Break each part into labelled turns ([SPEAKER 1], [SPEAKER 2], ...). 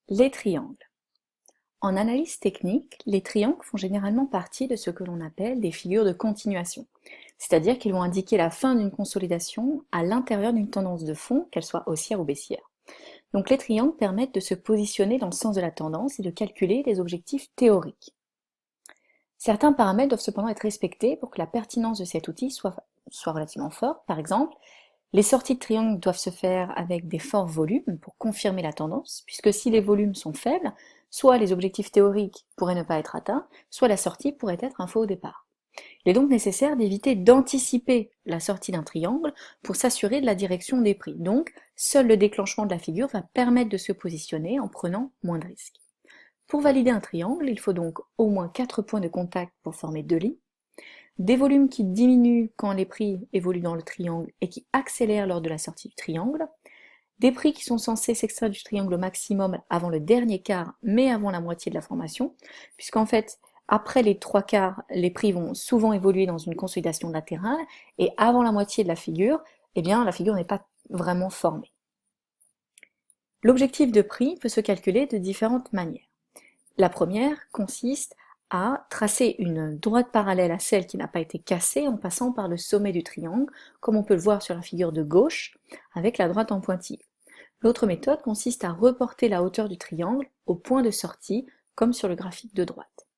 [SPEAKER 1] Les triangles. En analyse technique, les triangles font généralement partie de ce que l'on appelle des figures de continuation, c'est-à-dire qu'ils vont indiquer la fin d'une consolidation à l'intérieur d'une tendance de fond, qu'elle soit haussière ou baissière. Donc les triangles permettent de se positionner dans le sens de la tendance et de calculer des objectifs théoriques. Certains paramètres doivent cependant être respectés pour que la pertinence de cet outil soit relativement forte. Par exemple, les sorties de triangle doivent se faire avec des forts volumes pour confirmer la tendance, puisque si les volumes sont faibles, soit les objectifs théoriques pourraient ne pas être atteints, soit la sortie pourrait être un faux départ. Il est donc nécessaire d'éviter d'anticiper la sortie d'un triangle pour s'assurer de la direction des prix. Donc, seul le déclenchement de la figure va permettre de se positionner en prenant moins de risques. Pour valider un triangle, il faut donc au moins 4 points de contact pour former 2 lignes, des volumes qui diminuent quand les prix évoluent dans le triangle et qui accélèrent lors de la sortie du triangle, des prix qui sont censés s'extraire du triangle au maximum avant le dernier quart, mais avant la moitié de la formation, puisqu'en fait, après les 3 quarts, les prix vont souvent évoluer dans une consolidation latérale, et avant la moitié de la figure, eh bien, la figure n'est pas vraiment formée. L'objectif de prix peut se calculer de différentes manières. La première consiste à tracer une droite parallèle à celle qui n'a pas été cassée en passant par le sommet du triangle, comme on peut le voir sur la figure de gauche, avec la droite en pointille. L'autre méthode consiste à reporter la hauteur du triangle au point de sortie, comme sur le graphique de droite.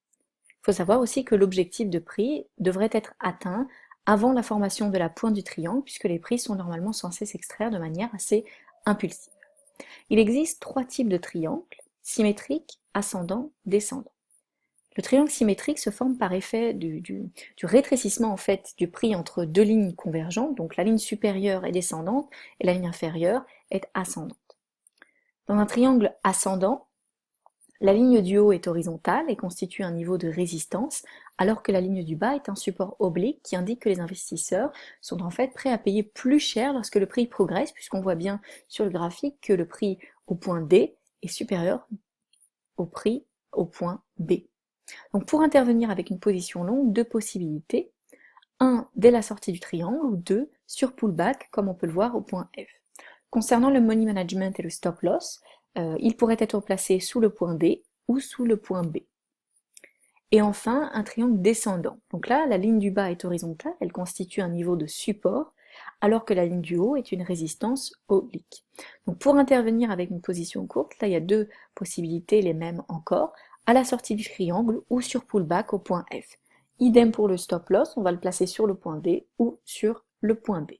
[SPEAKER 1] Il faut savoir aussi que l'objectif de prix devrait être atteint avant la formation de la pointe du triangle, puisque les prix sont normalement censés s'extraire de manière assez impulsive. Il existe 3 types de triangles: symétrique, ascendant, descendant. Le triangle symétrique se forme par effet du rétrécissement en fait du prix entre 2 lignes convergentes, donc la ligne supérieure est descendante et la ligne inférieure est ascendante. Dans un triangle ascendant, la ligne du haut est horizontale et constitue un niveau de résistance, alors que la ligne du bas est un support oblique qui indique que les investisseurs sont en fait prêts à payer plus cher lorsque le prix progresse, puisqu'on voit bien sur le graphique que le prix au point D est supérieur au prix au point B. Donc pour intervenir avec une position longue, 2 possibilités. 1 dès la sortie du triangle ou 2 sur pullback, comme on peut le voir au point F. Concernant le money management et le stop loss, il pourrait être placé sous le point D ou sous le point B. Et enfin, un triangle descendant. Donc là, la ligne du bas est horizontale, elle constitue un niveau de support, alors que la ligne du haut est une résistance oblique. Donc pour intervenir avec une position courte, là il y a 2 possibilités, les mêmes encore, à la sortie du triangle ou sur pullback au point F. Idem pour le stop loss, on va le placer sur le point D ou sur le point B.